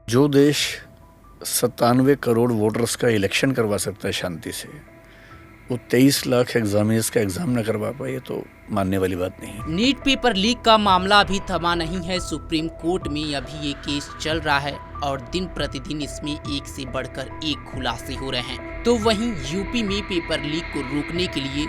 जो देश 97 करोड़ वोटर्स का इलेक्शन करवा सकता है शांति से, वो 23 लाख एग्जामिनर्स का एग्जाम न करवा पाए, तो मानने वाली बात नहीं है। नीट पेपर लीक का मामला अभी थमा नहीं है। सुप्रीम कोर्ट में अभी ये केस चल रहा है और दिन प्रतिदिन इसमें एक से बढ़कर एक खुलासे हो रहे हैं। तो वहीं यूपी में पेपर लीक को रोकने के लिए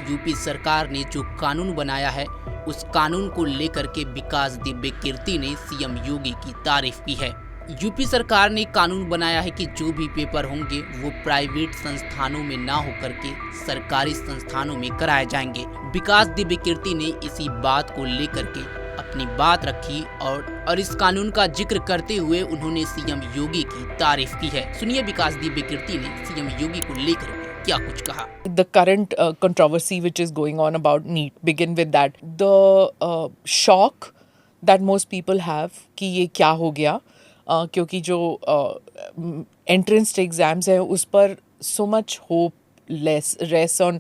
यूपी सरकार ने जो कानून बनाया है, उस कानून को लेकर के विकास दिव्य कीर्ति ने सीएम योगी की तारीफ की है। यूपी सरकार ने कानून बनाया है कि जो भी पेपर होंगे वो प्राइवेट संस्थानों में ना होकर के सरकारी संस्थानों में कराए जाएंगे। विकास दिव्य कीर्ति ने इसी बात को लेकर के अपनी बात रखी और इस कानून का जिक्र करते हुए उन्होंने सीएम योगी की तारीफ की है। सुनिए विकास दिव्य कीर्ति ने सीएम योगी को लेकर के क्या कुछ कहा। The current controversy which is going on about NEET, begin with that. The shock that most people have कि ये क्या हो गया, क्योंकि जो entrance एग्जाम्स है उस पर so much hope rests on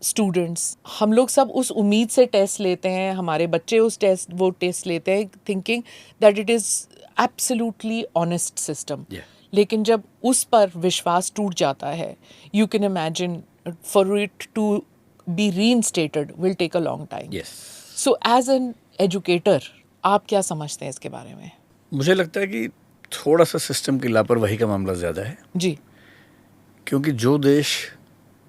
students. हम लोग सब उस उम्मीद से टेस्ट लेते हैं, हमारे बच्चे वो टेस्ट लेते हैं thinking that it is absolutely honest system. लेकिन जब उस पर विश्वास टूट जाता है, you can imagine for it to be reinstated will take a long time. So as an educator आप क्या समझते हैं इसके बारे में? मुझे लगता है कि थोड़ा सा सिस्टम की लापरवाही का मामला ज़्यादा है जी, क्योंकि जो देश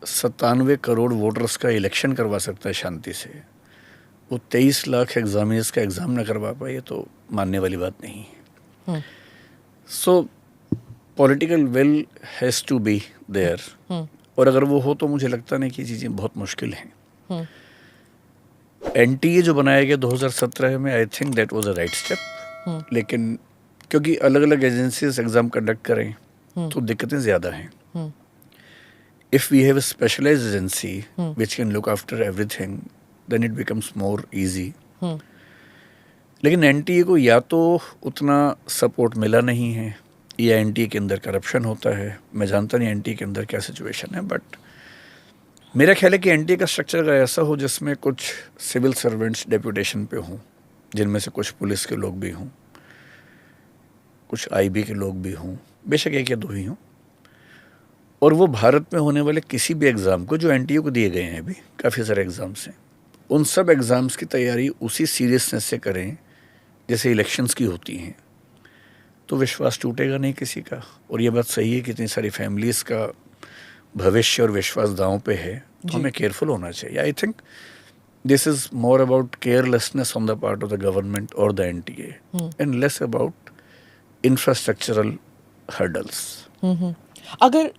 97 करोड़ वोटर्स का इलेक्शन करवा सकता है शांति से, वो 23 लाख एग्जामिनर्स का एग्ज़ाम ना करवा पाए, तो मानने वाली बात नहीं है। So political will has to be there, और अगर वो हो तो मुझे लगता नहीं कि चीज़ें बहुत मुश्किल हैं। एनटीए जो बनाया गया 2017 में, I think that was a right step, लेकिन क्योंकि अलग अलग एजेंसीज एग्ज़ाम कंडक्ट करें तो दिक्कतें ज़्यादा हैं। If we have a specialized agency which can look after everything, then it becomes more easy. लेकिन एनटीए को या तो उतना सपोर्ट मिला नहीं है, या एनटीए के अंदर करप्शन होता है। मैं जानता नहीं एनटीए के अंदर क्या सिचुएशन है, बट मेरा ख्याल है कि एनटीए का स्ट्रक्चर अगर ऐसा हो जिसमें कुछ सिविल सर्वेंट्स डेप्यूटेशन पे हों, जिनमें से कुछ पुलिस के लोग भी हों, कुछ आईबी के लोग भी हों, बेशक एक या दो ही हों, और वो भारत में होने वाले किसी भी एग्ज़ाम को, जो एनटीए को दिए गए हैं अभी काफ़ी सारे एग्ज़ाम्स हैं, उन सब एग्ज़ाम्स की तैयारी उसी सीरियसनेस से करें जैसे इलेक्शंस की होती हैं, तो विश्वास टूटेगा नहीं किसी का। और ये बात सही है कि इतनी सारी फैमिलीज़ का भविष्य और विश्वास दांव पे है, तो हमें केयरफुल होना चाहिए। I think this is more about carelessness on the part of the government और the NTA, and less about infrastructural hurdles. अगर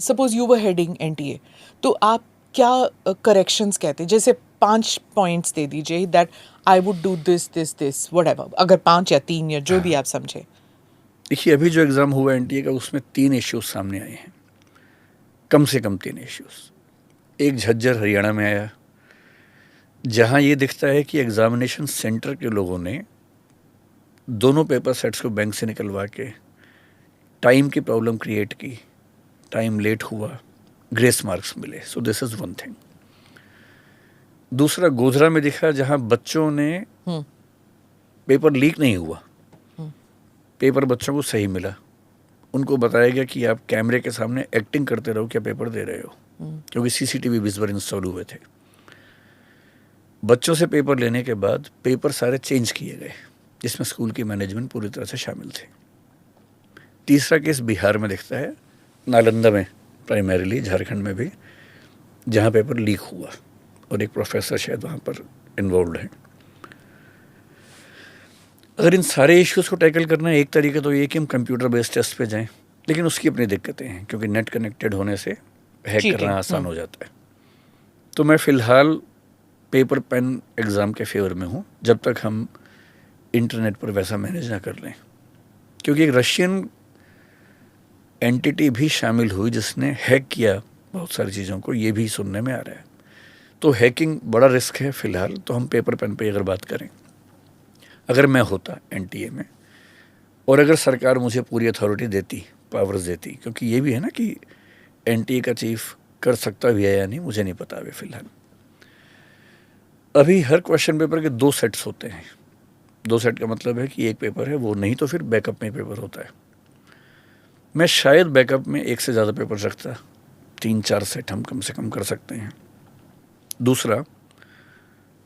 suppose you were heading NTA, तो आप क्या करेक्शंस कहते हैं? जैसे 5 पॉइंट्स दे दीजिए that I would do this this this whatever, अगर 5 या 3 या जो भी आप समझे। देखिए, अभी जो एग्ज़ाम हुआ एनटीए का, उसमें 3 इश्यूज सामने आए हैं, कम से कम 3 इश्यूज। एक झज्जर हरियाणा में आया, जहां ये दिखता है कि एग्जामिनेशन सेंटर के लोगों ने दोनों पेपर सेट्स को बैंक से निकलवा के टाइम की प्रॉब्लम क्रिएट की, टाइम लेट हुआ, ग्रेस मार्क्स मिले। So this is one thing. दूसरा गोधरा में दिखा, जहां बच्चों ने पेपर लीक नहीं हुआ, पेपर बच्चों को सही मिला, उनको बताया गया कि आप कैमरे के सामने एक्टिंग करते रहो, क्या पेपर दे रहे हो, क्योंकि सीसीटीवी भी इस बार इंस्टॉल हुए थे। बच्चों से पेपर लेने के बाद पेपर सारे चेंज किए गए, जिसमें स्कूल की मैनेजमेंट पूरी तरह से शामिल थे। तीसरा केस बिहार में दिखता है, नालंदा में, प्राइमरीली झारखंड में भी, जहाँ पेपर लीक हुआ और एक प्रोफेसर शायद वहाँ पर इन्वॉल्व है। अगर इन सारे इश्यूज़ को टैकल करना है, एक तरीका तो ये कि हम कंप्यूटर बेस्ड टेस्ट पे जाएं, लेकिन उसकी अपनी दिक्कतें हैं, क्योंकि नेट कनेक्टेड होने से हैक करना आसान हो जाता है। तो मैं फ़िलहाल पेपर पेन एग्ज़ाम के फेवर में हूँ, जब तक हम इंटरनेट पर वैसा मैनेज ना कर लें, क्योंकि एक रशियन एंटिटी भी शामिल हुई जिसने हैक किया बहुत सारी चीज़ों को, ये भी सुनने में आ रहा है। तो हैकिंग बड़ा रिस्क है फ़िलहाल। तो हम पेपर पेन पे अगर बात करें, अगर मैं होता एनटीए में, और अगर सरकार मुझे पूरी अथॉरिटी देती, पावर्स देती, क्योंकि ये भी है ना कि एनटीए का चीफ कर सकता भी है या नहीं, मुझे नहीं पता अभी फ़िलहाल। अभी हर क्वेश्चन पेपर के 2 सेट्स होते हैं, 2 सेट का मतलब है कि एक पेपर है, वो नहीं तो फिर बैकअप में पेपर होता है। मैं शायद बैकअप में 1 से ज़्यादा पेपर रखता, 3-4 सेट हम कम से कम कर सकते हैं। दूसरा,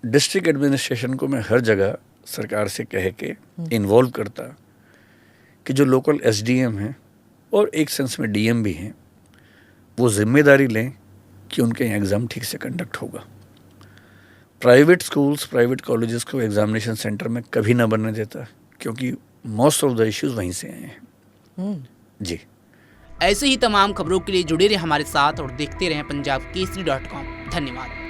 डिस्ट्रिक्ट एडमिनिस्ट्रेशन को मैं हर जगह सरकार से कह के इन्वॉल्व करता कि जो लोकल एसडीएम हैं और एक सेंस में डीएम भी हैं, वो जिम्मेदारी लें कि उनके यहाँ एग्ज़ाम ठीक से कंडक्ट होगा। प्राइवेट स्कूल्स, प्राइवेट कॉलेजेस को एग्जामिनेशन सेंटर में कभी ना बनने देता, क्योंकि मोस्ट ऑफ द इश्यूज वहीं से आए हैं। जी, ऐसे ही तमाम खबरों के लिए जुड़े रहे हमारे साथ और देखते रहें पंजाबकेसरी.com। धन्यवाद।